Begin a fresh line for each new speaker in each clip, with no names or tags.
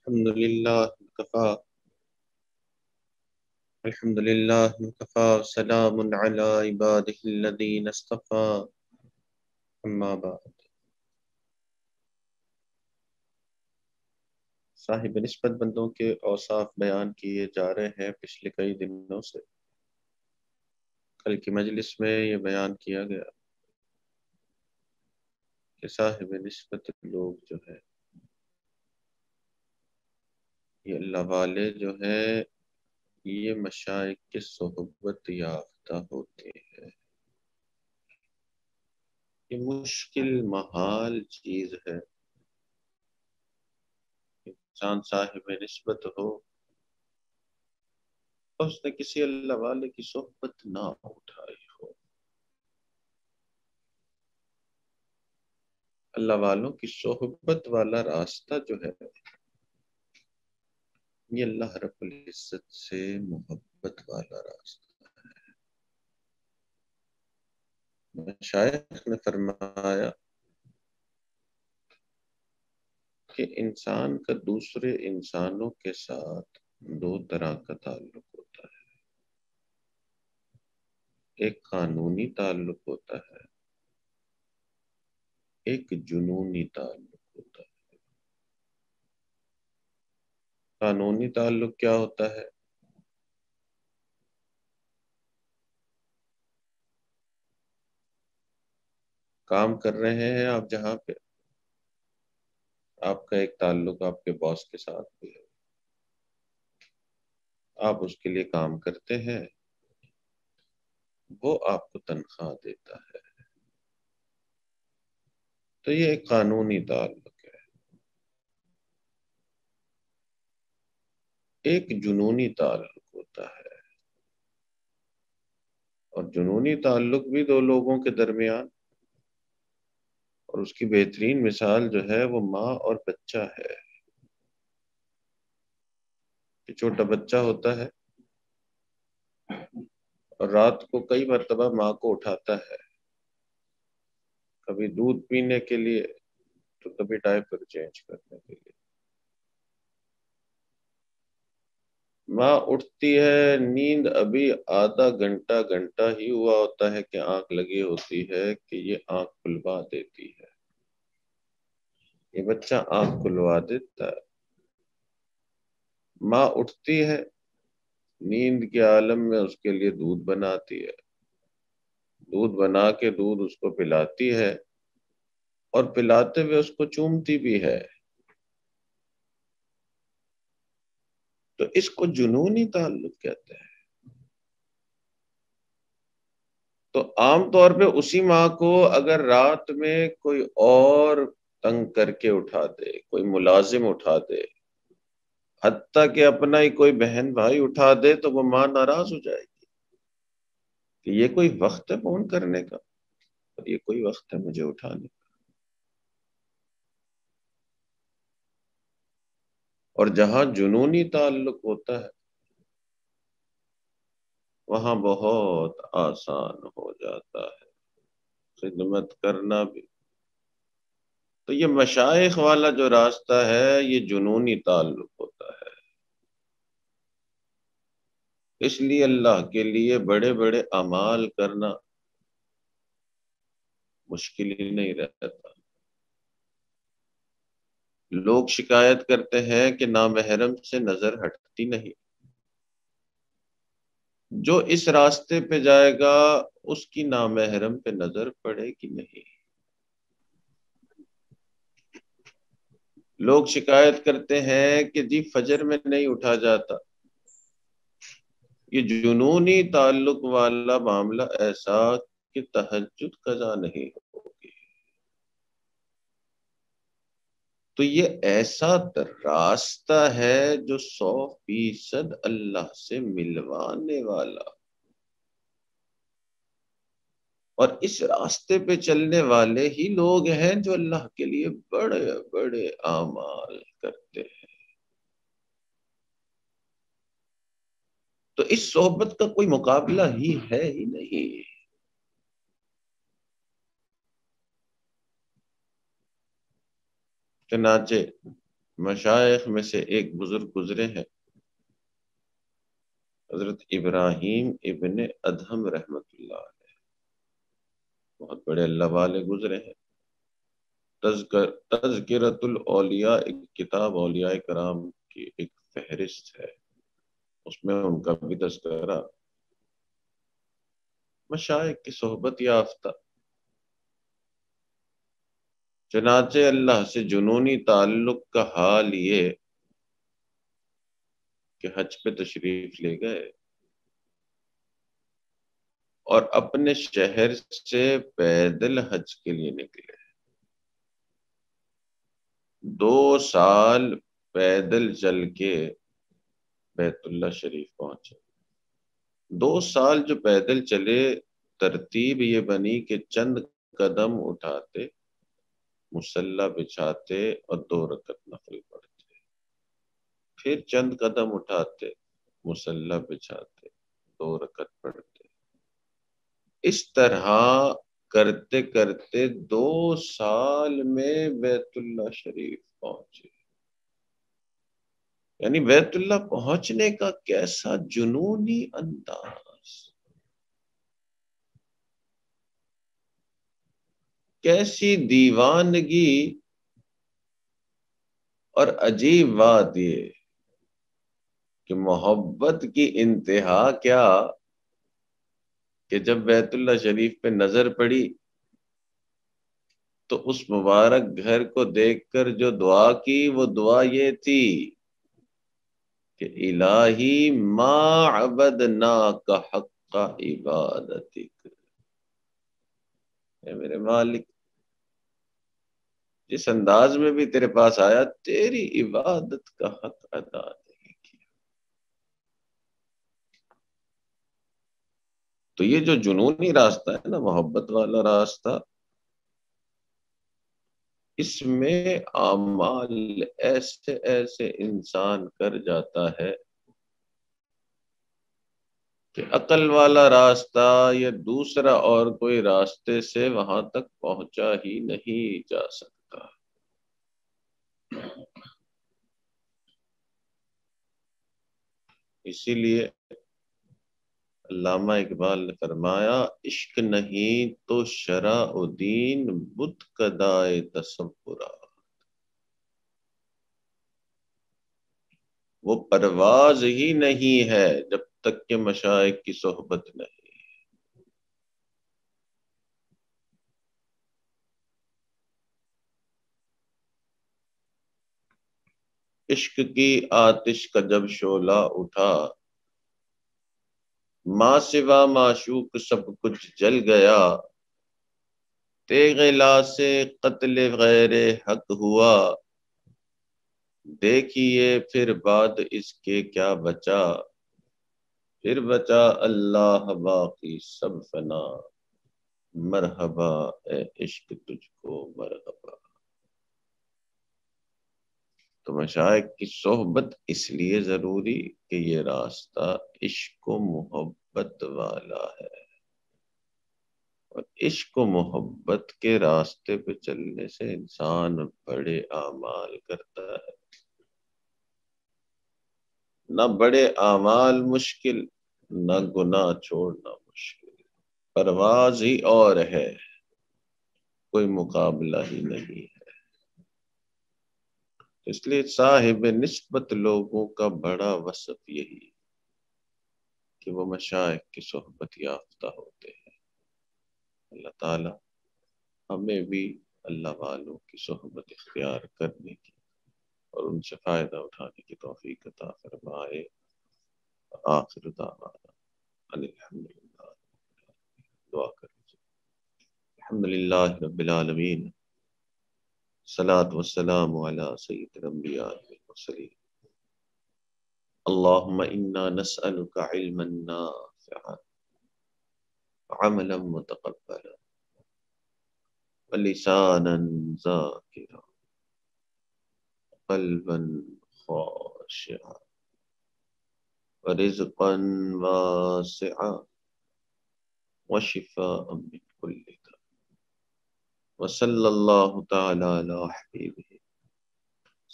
الحمد لله وكفى الحمد لله وكفى سلام على عباده الذين اصطفى اما بعد صاحب نسبت بندوں کے اوصاف بیان کیے جا رہے ہیں پچھلے کئی دنوں سے۔ کل کی مجلس میں یہ بیان کیا گیا کہ صاحب نسبت لوگ جو ہے یہ اللہ والے جو ہیں یہ مشائخ کی صحبت یافتہ ہوتے ہیں۔ یہ مشکل محال چیز ہے انسان صاحب نسبت ہو اور اس نے کسی اللہ والے کی صحبت نہ اٹھائی ہو۔ اللہ والوں کی صحبت والا راستہ جو ہے یہ اللہ رب العزت سے محبت والا راستہ ہے۔ مشائخ نے فرمایا کہ انسان کا دوسرے انسانوں کے ساتھ دو طرح کا تعلق ہوتا ہے۔ ایک قانونی تعلق ہوتا ہے، ایک جنونی تعلق ہوتا ہے۔ قانونی تعلق کیا ہوتا ہے؟ کام کر رہے ہیں آپ جہاں پہ، آپ کا ایک تعلق آپ کے باس کے ساتھ بھی ہے، آپ اس کے لیے کام کرتے ہیں، وہ آپ کو تنخواہ دیتا ہے، تو یہ ایک قانونی تعلق ہے۔ ایک جنونی تعلق ہوتا ہے، اور جنونی تعلق بھی دو لوگوں کے درمیان، اور اس کی بہترین مثال جو ہے وہ ماں اور بچہ ہے۔ کہ چھوٹا بچہ ہوتا ہے اور رات کو کئی مرتبہ ماں کو اٹھاتا ہے، کبھی دودھ پینے کے لیے تو کبھی ڈائپر چینج کرنے کے لیے۔ ماں اٹھتی ہے، نیند ابھی آدھا گھنٹہ ہی ہوا ہوتا ہے کہ آنکھ لگی ہوتی ہے کہ یہ آنکھ کھلوا دیتی ہے، یہ بچہ آنکھ کھلوا دیتا ہے۔ ماں اٹھتی ہے، نیند کے عالم میں اس کے لیے دودھ بناتی ہے، دودھ بنا کے دودھ اس کو پلاتی ہے، اور پلاتے ہوئے اس کو چومتی بھی ہے۔ تو اس کو جنونی تعلق کہتے ہیں۔ تو عام طور پہ اسی ماں کو اگر رات میں کوئی اور تنگ کر کے اٹھا دے، کوئی ملازم اٹھا دے، حتیٰ کہ اپنا ہی کوئی بہن بھائی اٹھا دے، تو وہ ماں ناراض ہو جائے گی کہ یہ کوئی وقت ہے فون کرنے کا، اور یہ کوئی وقت ہے مجھے اٹھانے کا۔ اور جہاں جنونی تعلق ہوتا ہے وہاں بہت آسان ہو جاتا ہے خدمت کرنا بھی۔ تو یہ مشائخ والا جو راستہ ہے یہ جنونی تعلق ہوتا ہے، اس لیے اللہ کے لیے بڑے بڑے اعمال کرنا مشکل ہی نہیں رہتا۔ لوگ شکایت کرتے ہیں کہ نامحرم سے نظر ہٹتی نہیں، جو اس راستے پہ جائے گا اس کی نامحرم پہ نظر پڑے گی نہیں۔ لوگ شکایت کرتے ہیں کہ جی فجر میں نہیں اٹھا جاتا، یہ جنونی تعلق والا معاملہ ایسا کہ تہجد قضا نہیں ہوگی۔ تو یہ ایسا راستہ ہے جو 100% اللہ سے ملوانے والا، اور اس راستے پہ چلنے والے ہی لوگ ہیں جو اللہ کے لیے بڑے بڑے اعمال کرتے ہیں۔ تو اس صحبت کا کوئی مقابلہ ہی ہے ہی نہیں۔ چنانچہ مشائخ میں سے ایک بزرگ گزرے ہیں، حضرت ابراہیم ابن ادہم رحمۃ اللہ علیہ، بہت بڑے اللہ والے گزرے ہیں۔ تذکرۃ الاولیاء ایک کتاب اولیاء کرام کی ایک فہرست ہے، اس میں ان کا بھی تذکرہ۔ مشائخ کی صحبت یافتہ، چنانچہ اللہ سے جنونی تعلق کا حال یہ کہ حج پہ تشریف لے گئے اور اپنے شہر سے پیدل حج کے لیے نکلے، 2 سال پیدل چل کے بیت اللہ شریف پہنچے۔ 2 سال جو پیدل چلے، ترتیب یہ بنی کہ چند قدم اٹھاتے، مصلی بچھاتے اور 2 رکعت نفل پڑھتے، پھر چند قدم اٹھاتے، مصلی بچھاتے، 2 رکعت پڑھتے۔ اس طرح کرتے کرتے 2 سال میں بیت اللہ شریف پہنچے۔ یعنی بیت اللہ پہنچنے کا کیسا جنونی انداز، کیسی دیوانگی، اور عجیب بات یہ کہ محبت کی انتہا کیا کہ جب بیت اللہ شریف پہ نظر پڑی تو اس مبارک گھر کو دیکھ کر جو دعا کی، وہ دعا یہ تھی کہ الہی ما عبدناک حق عبادتک، اے میرے مالک، جس انداز میں بھی تیرے پاس آیا، تیری عبادت کا حق ادا نہیں کیا۔ تو یہ جو جنونی راستہ ہے نا، محبت والا راستہ، اس میں اعمال ایسے ایسے انسان کر جاتا ہے کہ عقل والا راستہ یا دوسرا اور کوئی راستے سے وہاں تک پہنچا ہی نہیں جا سکتا۔ اسی لیے علامہ اقبال نے فرمایا، عشق نہیں تو شرع و دین، بت کدائے تصورات۔ وہ پرواز ہی نہیں ہے جب تک کہ مشائخ کی صحبت نہیں۔ عشق کی آتش کا جب شعلہ اٹھا، ماں سوا معشوق سب کچھ جل گیا، تیغ لا سے قتل غیر حق ہوا، دیکھیے پھر بعد اس کے کیا بچا، پھر بچا اللہ باقی سب فنا، مرحبا اے عشق تجھ کو مرحبا۔ تو مشائخ کی صحبت اس لیے ضروری کہ یہ راستہ عشق و محبت والا ہے، اور عشق و محبت کے راستے پہ چلنے سے انسان بڑے اعمال کرتا ہے۔ نہ بڑے اعمال مشکل، نہ گناہ چھوڑنا مشکل، پرواز ہی اور ہے، کوئی مقابلہ ہی نہیں ہے۔ اس لیے صاحب نسبت لوگوں کا بڑا وصف یہی کہ وہ مشائخ کی صحبت یافتہ ہوتے ہیں۔ اللہ تعالی ہمیں بھی اللہ والوں کی صحبت اختیار کرنے کی اور ان سے فائدہ اٹھانے کی توفیق عطا فرمائے۔ آخر دعوانا ان الحمدللہ، دعا کریں۔ الحمدللہ رب العالمین، الصلاة والسلام علی سید الانبیاء والمرسلین۔ اللہم انا نسألک علما نافعا، عملا متقبلا، ولسانا ذاکرا، قلبا خاشعا، ورزقا واسعا، وشفاء من كل داء، وصلی اللہ تعالی علی حبیبہ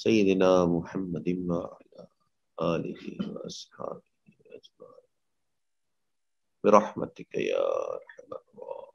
سیدنا محمد وعلی آلہ واصحابہ اجمعین برحمتک یا ارحم الراحمین.